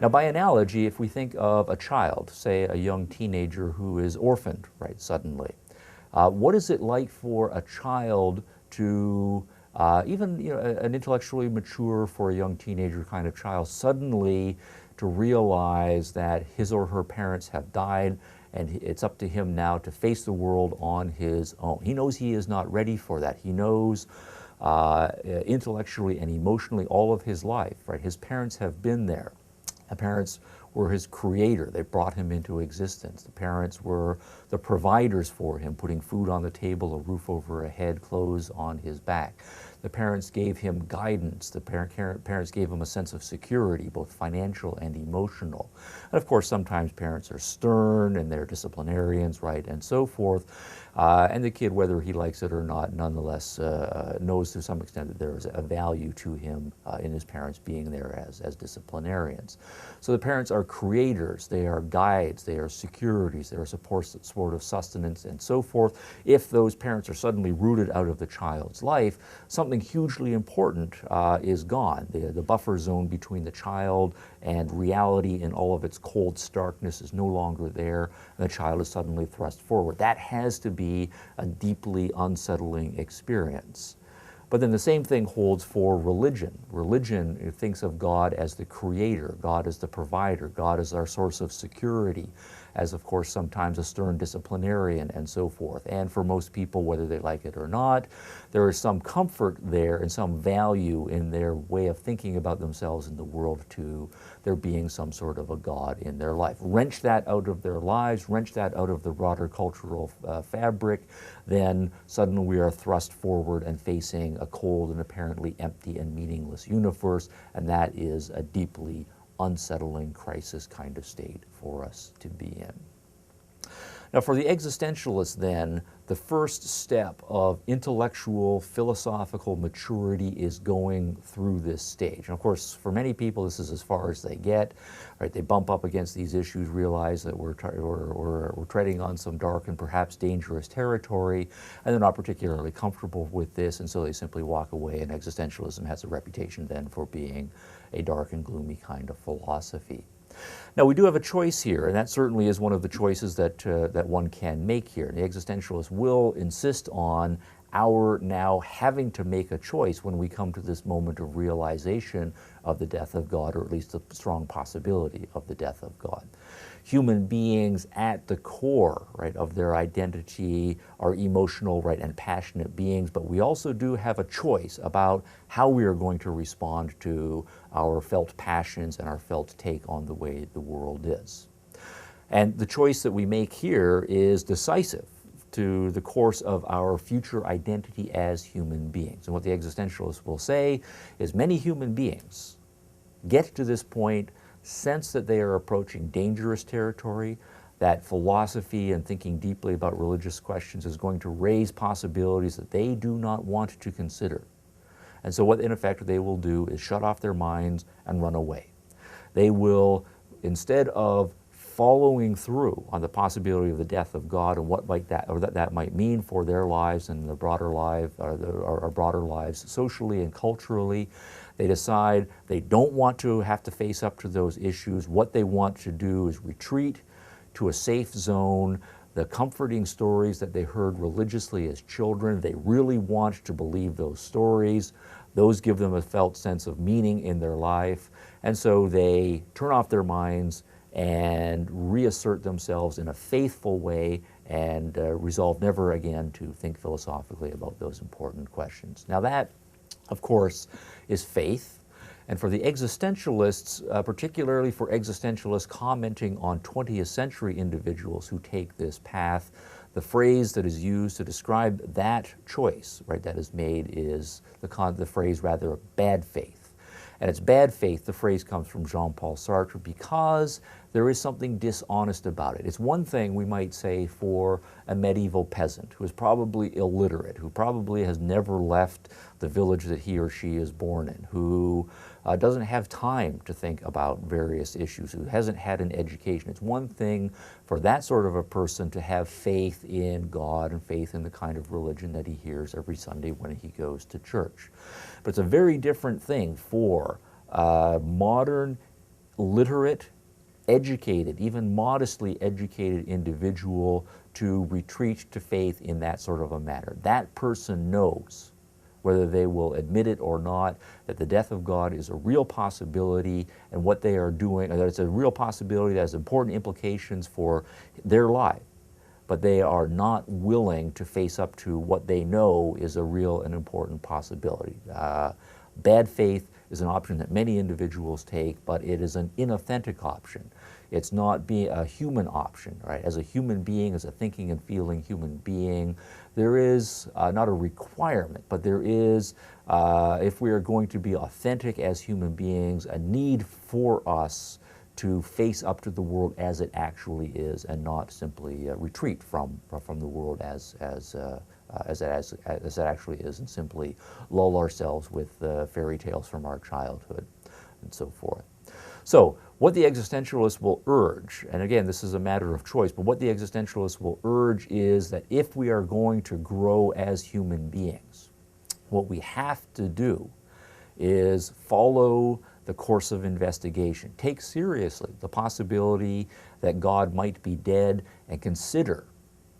Now, by analogy, if we think of a child, say a young teenager who is orphaned, right, suddenly, what is it like for a child to, even an intellectually mature for a young teenager kind of child, suddenly to realize that his or her parents have died and it's up to him now to face the world on his own. He knows he is not ready for that. He knows intellectually and emotionally all of his life, right? His parents have been there. The parents were his creator. They brought him into existence. The parents were the providers for him, putting food on the table, a roof over his head, clothes on his back. The parents gave him guidance. The parents gave him a sense of security, both financial and emotional. And of course, sometimes parents are stern and they're disciplinarians, right, and so forth. And the kid, whether he likes it or not, nonetheless knows to some extent that there is a value to him in his parents being there as disciplinarians. So the parents are creators, they are guides, they are securities, they are support of sustenance and so forth. If those parents are suddenly rooted out of the child's life, something hugely important is gone. The buffer zone between the child and reality in all of its cold starkness is no longer there, and the child is suddenly thrust forward. That has to be a deeply unsettling experience. But then the same thing holds for religion. Religion thinks of God as the creator, God as the provider, God as our source of security, as of course sometimes a stern disciplinarian and so forth. And for most people, whether they like it or not, there is some comfort there and some value in their way of thinking about themselves in the world to there being some sort of a God in their life. Wrench that out of their lives, wrench that out of the broader cultural fabric, then suddenly we are thrust forward and facing a cold and apparently empty and meaningless universe, and that is a deeply unsettling crisis kind of state for us to be in. Now, for the existentialist, then, the first step of intellectual, philosophical maturity is going through this stage. And of course, for many people, this is as far as they get. Right? They bump up against these issues, realize that we're treading on some dark and perhaps dangerous territory, and they're not particularly comfortable with this, and so they simply walk away. And existentialism has a reputation then for being a dark and gloomy kind of philosophy. Now, we do have a choice here, and that certainly is one of the choices that one can make here. And the existentialist will insist on our now having to make a choice when we come to this moment of realization of the death of God, or at least a strong possibility of the death of God. Human beings at the core, right, of their identity are emotional, right, and passionate beings, but we also do have a choice about how we are going to respond to our felt passions and our felt take on the way the world is. And the choice that we make here is decisive to the course of our future identity as human beings. And what the existentialists will say is many human beings get to this point, sense that they are approaching dangerous territory, that philosophy and thinking deeply about religious questions is going to raise possibilities that they do not want to consider. And so what in effect they will do is shut off their minds and run away. They will, instead of following through on the possibility of the death of God and what might that might mean for their lives and the broader life, or broader lives socially and culturally, they decide they don't want to have to face up to those issues. What they want to do is retreat to a safe zone, the comforting stories that they heard religiously as children. They really want to believe those stories. Those give them a felt sense of meaning in their life. And so they turn off their minds and reassert themselves in a faithful way and resolve never again to think philosophically about those important questions. Now that, of course, is faith. And for the existentialists, particularly for existentialists commenting on 20th century individuals who take this path, the phrase that is used to describe that choice, right, that is made is the phrase rather bad faith. And it's bad faith, the phrase comes from Jean-Paul Sartre, because there is something dishonest about it. It's one thing, we might say, for a medieval peasant who is probably illiterate, who probably has never left the village that he or she is born in, who doesn't have time to think about various issues, who hasn't had an education. It's one thing for that sort of a person to have faith in God and faith in the kind of religion that he hears every Sunday when he goes to church. But it's a very different thing for modern, literate, educated, even modestly educated individual to retreat to faith in that sort of a matter. That person knows, whether they will admit it or not, that the death of God is a real possibility, and what they are doing, that it's a real possibility that has important implications for their life. But they are not willing to face up to what they know is a real and important possibility. Bad faith is an option that many individuals take, but it is an inauthentic option. It's not being a human option, right? As a human being, as a thinking and feeling human being, there is not a requirement, but there is, if we are going to be authentic as human beings, a need for us to face up to the world as it actually is, and not simply retreat from the world as it actually is, and simply lull ourselves with fairy tales from our childhood and so forth. So what the existentialists will urge, and again this is a matter of choice, but what the existentialists will urge is that if we are going to grow as human beings, what we have to do is follow the course of investigation. Take seriously the possibility that God might be dead, and consider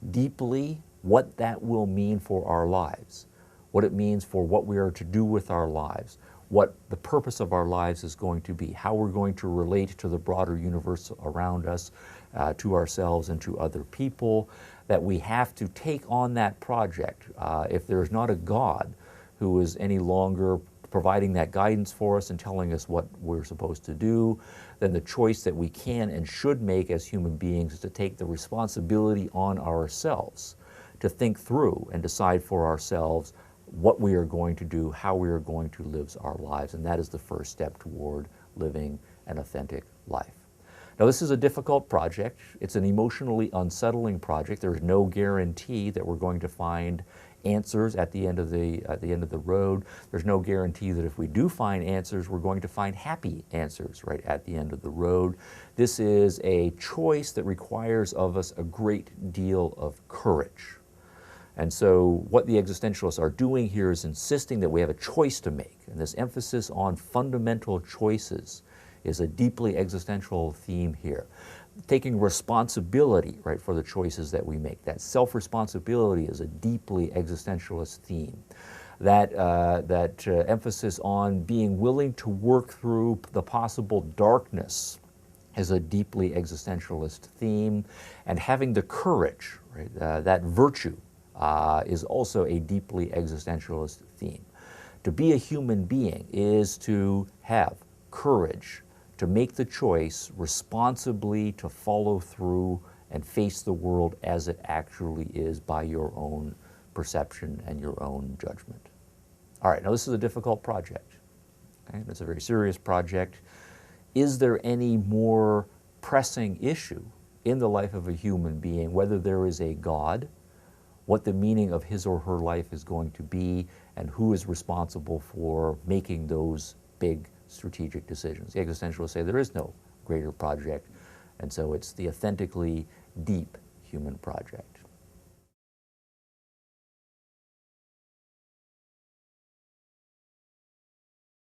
deeply what that will mean for our lives, what it means for what we are to do with our lives, what the purpose of our lives is going to be, how we're going to relate to the broader universe around us, to ourselves and to other people, that we have to take on that project. If there is not a God who is any longer providing that guidance for us and telling us what we're supposed to do, then the choice that we can and should make as human beings is to take the responsibility on ourselves to think through and decide for ourselves what we are going to do, how we are going to live our lives, and that is the first step toward living an authentic life. Now, this is a difficult project. It's an emotionally unsettling project. There's no guarantee that we're going to find answers at the end of the road. There's no guarantee that if we do find answers, we're going to find happy answers right at the end of the road. This is a choice that requires of us a great deal of courage. And so what the existentialists are doing here is insisting that we have a choice to make. And this emphasis on fundamental choices is a deeply existential theme here. Taking responsibility, right, for the choices that we make. That self-responsibility is a deeply existentialist theme. That emphasis on being willing to work through the possible darkness is a deeply existentialist theme. And having the courage, right, that virtue, is also a deeply existentialist theme. To be a human being is to have courage, to make the choice responsibly, to follow through and face the world as it actually is by your own perception and your own judgment. All right, now this is a difficult project. Okay? It's a very serious project. Is there any more pressing issue in the life of a human being, whether there is a God, what the meaning of his or her life is going to be, and who is responsible for making those big strategic decisions? The existentialists say there is no greater project, and so it's the authentically deep human project.